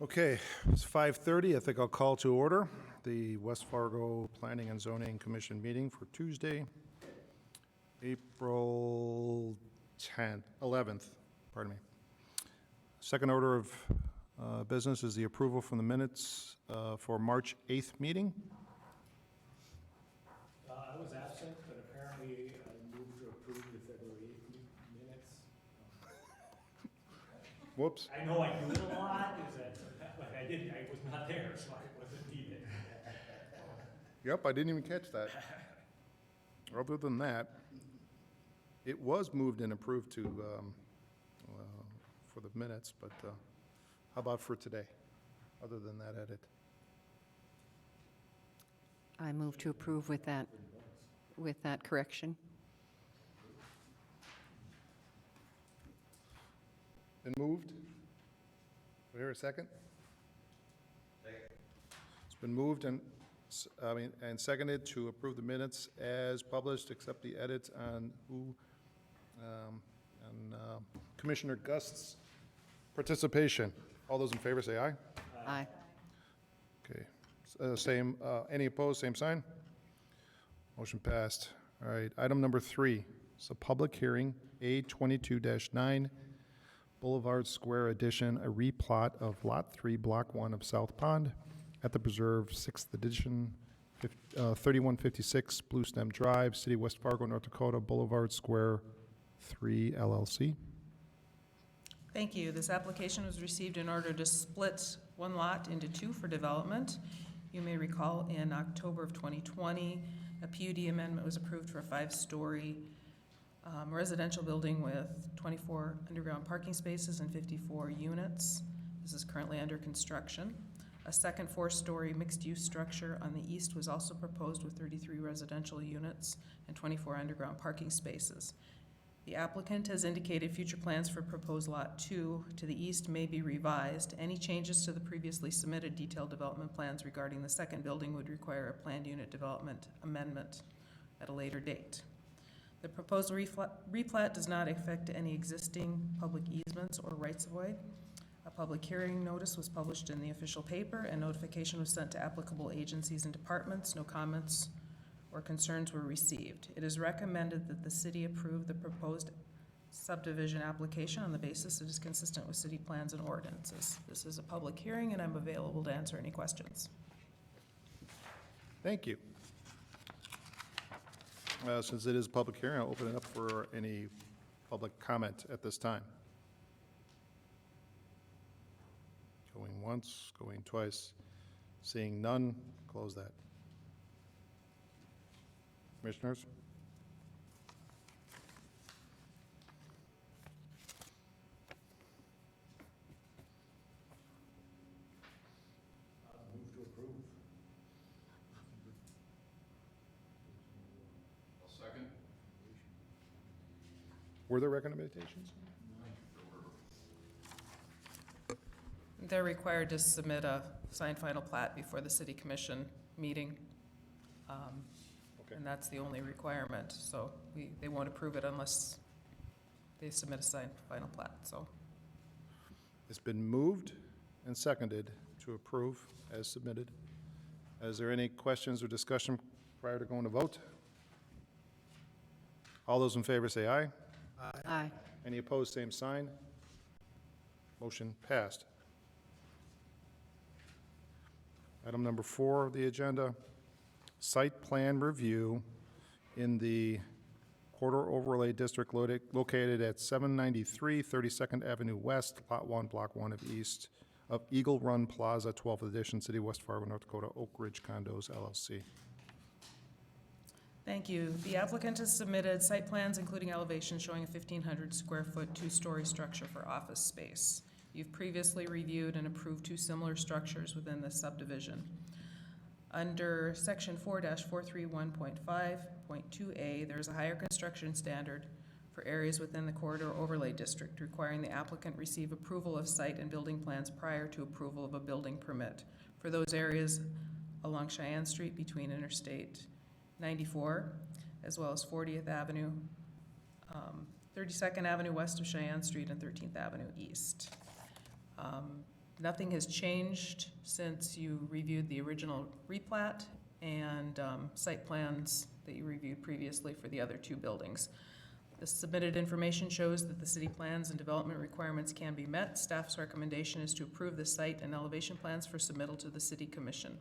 Okay, it's 5:30. I think I'll call to order the West Fargo Planning and Zoning Commission meeting for Tuesday, April 11th, pardon me. Second order of business is the approval from the minutes for March 8th meeting. I was absent, but apparently I moved to approve the February 8th minutes. Whoops. I know I do it a lot, but I was not there, so I wasn't needed. Yep, I didn't even catch that. Other than that, it was moved and approved for the minutes, but how about for today, other than that edit? I move to approve with that correction. Been moved? Do I hear a second? Second. It's been moved and seconded to approve the minutes as published, except the edits on Commissioner Gust's participation. All those in favor say aye. Aye. Okay. Any opposed, same sign? Motion passed. All right, item number 3. It's a public hearing, A22-9, Boulevard Square Edition, a replot of Lot 3, Block 1 of South Pond at the Preserve, 6th Edition, 3156 Blue Stem Drive, City of West Fargo, North Dakota, Boulevard Square 3, LLC. Thank you. This application was received in order to split one lot into two for development. You may recall in October of 2020, a PUD amendment was approved for a 5-story residential building with 24 underground parking spaces and 54 units. This is currently under construction. A second 4-story mixed-use structure on the east was also proposed with 33 residential units and 24 underground parking spaces. The applicant has indicated future plans for proposed Lot 2 to the east may be revised. Any changes to the previously submitted detailed development plans regarding the second building would require a planned unit development amendment at a later date. The proposed replat does not affect any existing public easements or rights-of-way. A public hearing notice was published in the official paper and notification was sent to applicable agencies and departments. No comments or concerns were received. It is recommended that the city approve the proposed subdivision application on the basis it is consistent with city plans and ordinances. This is a public hearing and I'm available to answer any questions. Thank you. Since it is a public hearing, I'll open it up for any public comment at this time. Going once, going twice. Seeing none, close that. Commissioners? Move to approve. I'll second. Were there recommendations? They're required to submit a signed final plat before the city commission meeting. Okay. And that's the only requirement. So they won't approve it unless they submit a signed final plat, so. It's been moved and seconded to approve as submitted. Is there any questions or discussion prior to going to vote? All those in favor say aye. Aye. Any opposed, same sign. Motion passed. Item number 4 of the agenda, site plan review in the Corridor Overlay District located at 793 32nd Avenue West, Lot 1, Block 1 of East of Eagle Run Plaza, 12th Edition, City of West Fargo, North Dakota, Oak Ridge Condos, LLC. Thank you. The applicant has submitted site plans including elevations showing a 1,500 square foot 2-story structure for office space. You've previously reviewed and approved 2 similar structures within this subdivision. Under section 4-431.5.2A, there's a higher construction standard for areas within the Corridor Overlay District requiring the applicant receive approval of site and building plans prior to approval of a building permit for those areas along Cheyenne Street between Interstate 94, as well as 40th Avenue, 32nd Avenue west of Cheyenne Street and 13th Avenue east. Nothing has changed since you reviewed the original replat and site plans that you reviewed previously for the other two buildings. The submitted information shows that the city plans and development requirements can be met. Staff's recommendation is to approve the site and elevation plans for submittal to the city commission,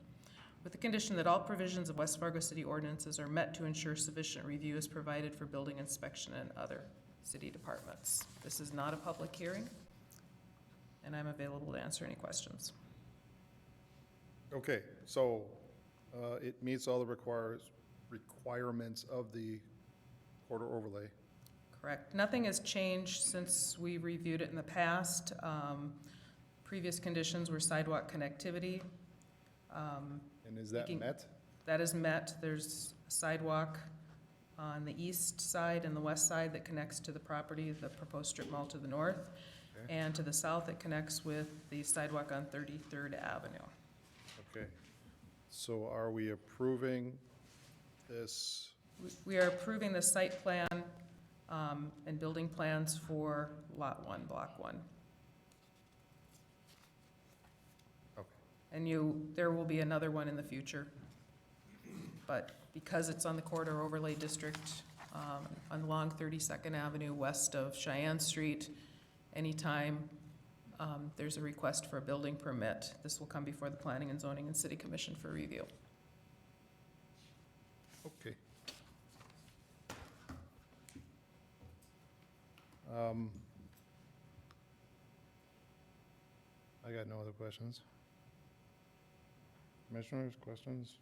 with the condition that all provisions of West Fargo city ordinances are met to ensure sufficient review is provided for building inspection and other city departments. This is not a public hearing, and I'm available to answer any questions. Okay, so it meets all the requirements of the corridor overlay. Correct. Nothing has changed since we reviewed it in the past. Previous conditions were sidewalk connectivity. And is that Making- met? That is met. There's a sidewalk on the east side and the west side that connects to the property, the proposed strip mall to the north. Okay. And to the south, it connects with the sidewalk on 33rd Avenue. Okay. So are we approving this? We are approving the site plan and building plans for Lot 1, Block 1. Okay. And there will be another one in the future. But because it's on the corridor overlay district, along 32nd Avenue, west of Cheyenne Street, anytime there's a request for a building permit, this will come before the Planning and Zoning and City Commission for review. Okay. I got no other questions. Commissioners, questions?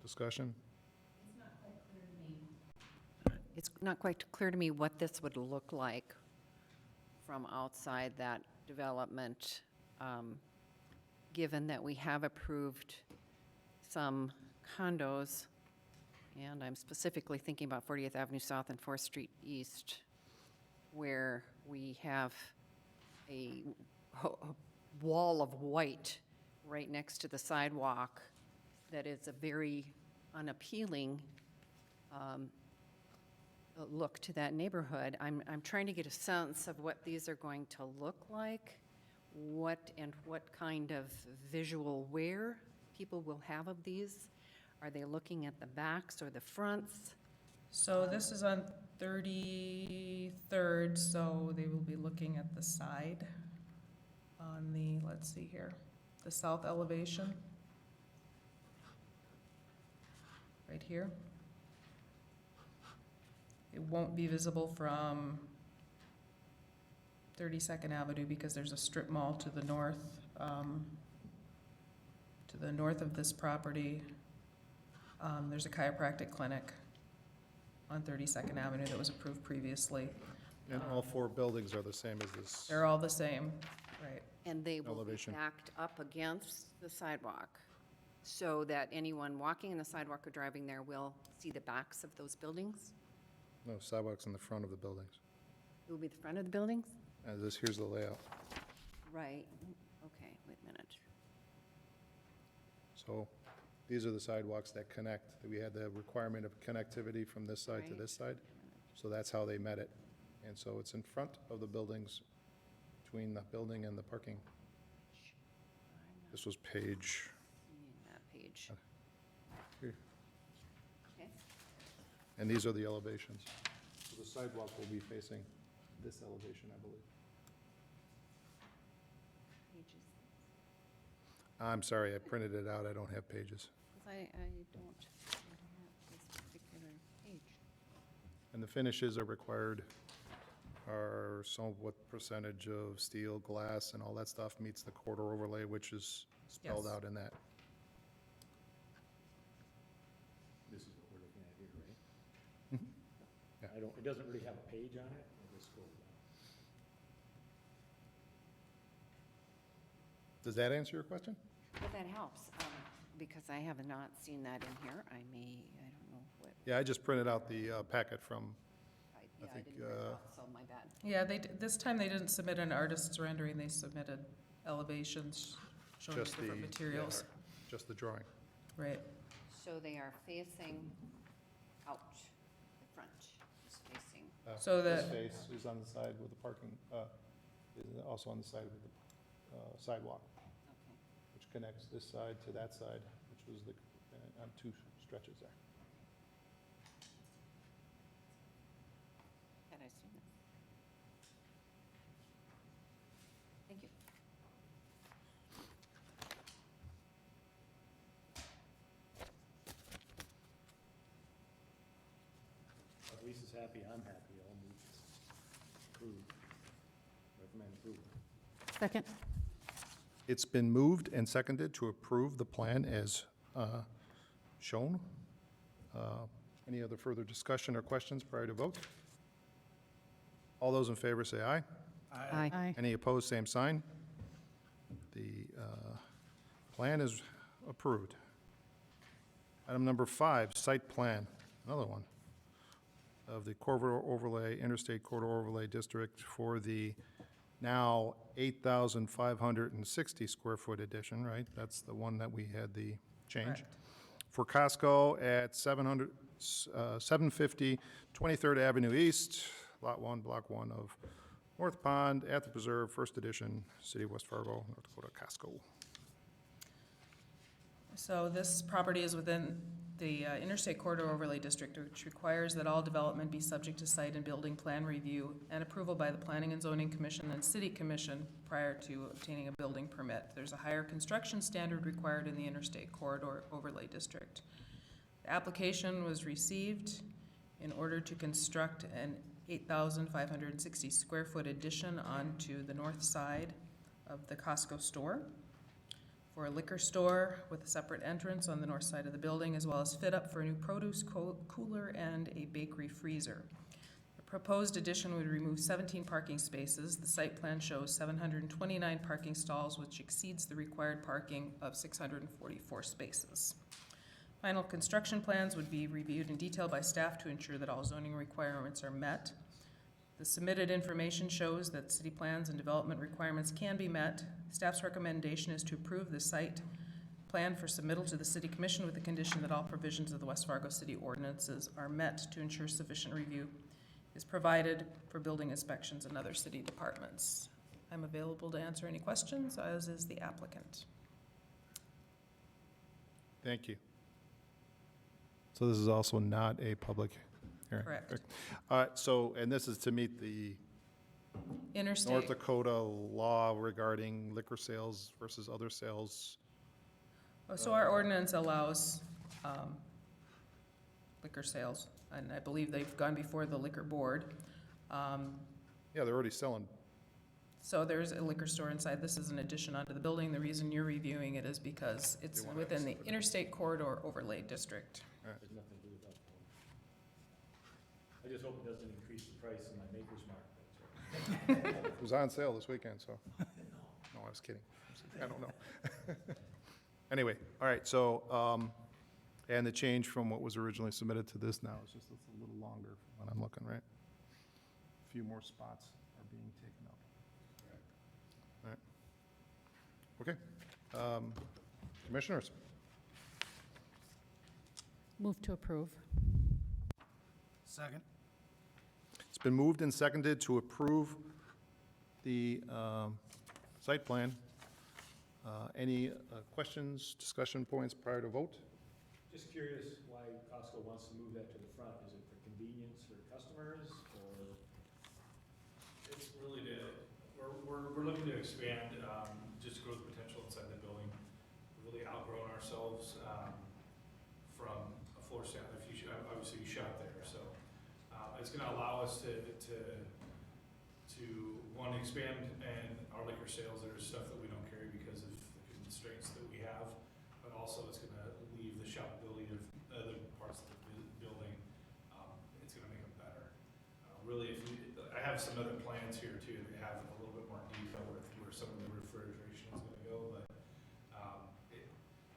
Discussion? It's not quite clear to me what this would look like from outside that development, given that we have approved some condos, and I'm specifically thinking about 40th Avenue South and 4th Street East, where we have a wall of white right next to the sidewalk that is a very unappealing look to that neighborhood. I'm trying to get a sense of what these are going to look like, what kind of visual wear people will have of these. Are they looking at the backs or the fronts? So this is on 33rd, so they will be looking at the side on the, let's see here, the south elevation. Right here. It won't be visible from 32nd Avenue because there's a strip mall to the north of this property. There's a chiropractic clinic on 32nd Avenue that was approved previously. And all four buildings are the same as this? They're all the same, right? And they will be Elevation. backed up against the sidewalk so that anyone walking in the sidewalk or driving there will see the backs of those buildings? No, sidewalks in the front of the buildings. It will be the front of the buildings? Here's the layout. Right. Okay, wait a minute. So these are the sidewalks that connect. We had the requirement of connectivity from this side to Right. this side. So that's how they met it. And so it's in front of the buildings, between the building and the parking. This was page, Seeing that page. here. Okay. And these are the elevations. So the sidewalk will be facing this elevation, I believe. Pages. I'm sorry, I printed it out. I don't have pages. 'Cause I don't have this particular page. And the finishes are required are what percentage of steel, glass, and all that stuff meets the corridor overlay, which is spelled Yes. out in that. This is what we're looking at here, right? Yeah. It doesn't really have a page on it, I'll just scroll down. Does that answer your question? Well, that helps, because I have not seen that in here. I don't know what, Yeah, I just printed out the packet from, yeah, I think, didn't print it out, so my bad. Yeah, this time they didn't submit an artist's rendering, they submitted elevations showing the just the, different materials. just the drawing. Right, So they are facing out the front, is facing, So This the- face is on the side with the parking, is also on the side with the sidewalk, Okay. which connects this side to that side, which was the, on two stretches there. Had I seen it? Thank you. If Lisa's happy, I'm happy. I'll move this. Approve. Recommend approval. Second. It's been moved and seconded to approve the plan as shown. Any other further discussion or questions prior to vote? All those in favor say aye. Aye. Any opposed, same sign. The plan is approved. Item number 5, site plan, another one, of the corridor overlay, interstate corridor overlay district for the now 8,560 square foot addition, right? That's the one that we had the change. Correct. For Costco at 750 23rd Avenue East, Lot 1, Block 1 of North Pond, at the Preserve, First Edition, City of West Fargo, North Dakota, Costco. So this property is within the Interstate Corridor Overlay District, which requires that all development be subject to site and building plan review and approval by the Planning and Zoning Commission and City Commission prior to obtaining a building permit. There's a higher construction standard required in the Interstate Corridor Overlay District. The application was received in order to construct an 8,560 square foot addition onto the north side of the Costco store, for a liquor store with a separate entrance on the north side of the building, as well as fit up for a new produce cooler and a bakery freezer. The proposed addition would remove 17 parking spaces. The site plan shows 729 parking stalls, which exceeds the required parking of 644 spaces. Final construction plans would be reviewed in detail by staff to ensure that all zoning requirements are met. The submitted information shows that city plans and development requirements can be met. Staff's recommendation is to approve the site plan for submittal to the City Commission with the condition that all provisions of the West Fargo City ordinances are met to ensure sufficient review is provided for building inspections and other city departments. I'm available to answer any questions, as is the applicant. Thank you. So this is also not a public hearing? Correct. All right, so, and this is to meet the North Interstate, Dakota law regarding liquor sales versus other sales. so our ordinance allows liquor sales, and I believe they've gone before the liquor board. Yeah, they're already selling. So there's a liquor store inside. This is an addition onto the building. The reason you're reviewing it is because it's They wanna within the separate. Interstate Corridor Overlay District. There's nothing to do with that. I just hope it doesn't increase the price in my Maker's Mark. That's right. It was on sale this weekend, so. No, I was kidding. I don't know. Anyway, all right, so, and the change from what was originally submitted to this now is just it's a little longer when I'm looking, right? A few more spots are being taken up. All right. Okay. Commissioners? Move to approve. Second. It's been moved and seconded to approve the site plan. Any questions, discussion points prior to vote? Just curious why Costco wants to move that to the front. Is it for convenience for customers or? It's really we're looking to expand, just growth potential inside the building. We've really outgrown ourselves, from a floor standpoint. Obviously you shop there, so, it's gonna allow us to one, expand and our liquor sales. There's stuff that we don't carry because of the constraints that we have, but also it's gonna leave the shopability of other parts of the building. It's gonna make them better. Really, I have some other plans here too, that have a little bit more detail with where some of the refrigeration is gonna go, but,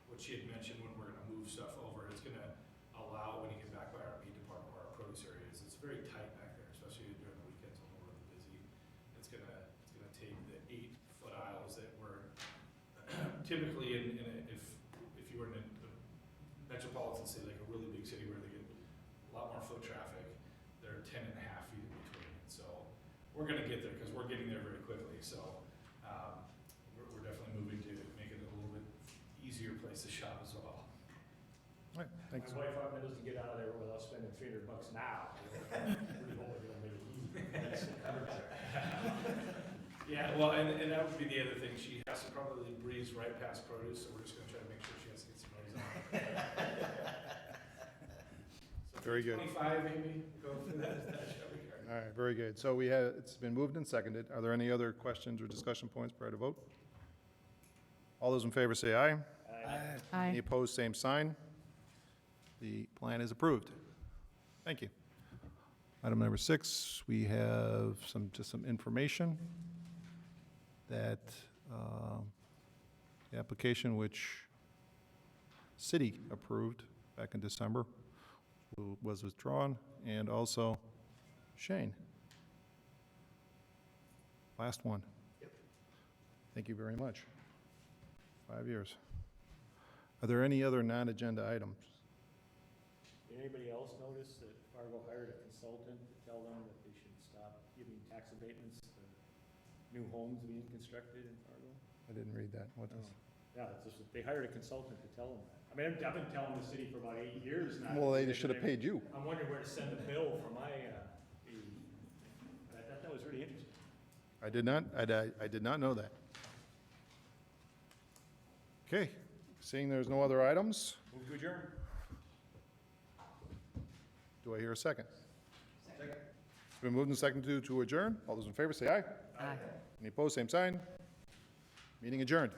what she had mentioned when we're gonna move stuff over, it's gonna allow, when you get back by our meat department or our produce areas, it's very tight back there, especially during the weekends when we're really busy. It's gonna take the 8-foot aisles that were typically if you were in a metropolitan city, like a really big city where they get a lot more foot traffic, they're 10.5 feet in between. So we're gonna get there because we're getting there very quickly. So we're place to shop as well. All right, thanks. My wife managed to get out of there without spending $300 now. Pretty hope they don't make it easy. Yeah, well, and that would be the other thing, she has to probably breeze right past produce, so we're just gonna try to make sure she has to get some rows on. So Very good. 25 maybe, go through that shopping cart. All right, very good. So we have, it's been moved and seconded. Are there any other questions or discussion points prior to vote? All those in favor say aye. Any Aye. opposed, same sign. The plan is approved. Thank you. Item number 6, we have just some information that the application which city approved back in December was withdrawn, and also Shane. Last one. Thank you very much. 5 years. Are there any other non-agenda items? Did anybody else notice that Fargo hired a consultant to tell them that they should stop giving tax abatements to new homes being constructed in Fargo? I didn't read that. What is? Yeah, it's just, they hired a consultant to tell them that. I mean, I've been telling the city for about 8 years now. Well, they should have paid you. I'm wondering where to send the bill for my, fee. But I thought that was really interesting. I did not know that. Okay, seeing there's no other items, Move to adjourn. do I hear a second? Second. It's been moved and seconded to adjourn. All those in favor say aye. Aye. Any opposed, same sign. Meeting adjourned.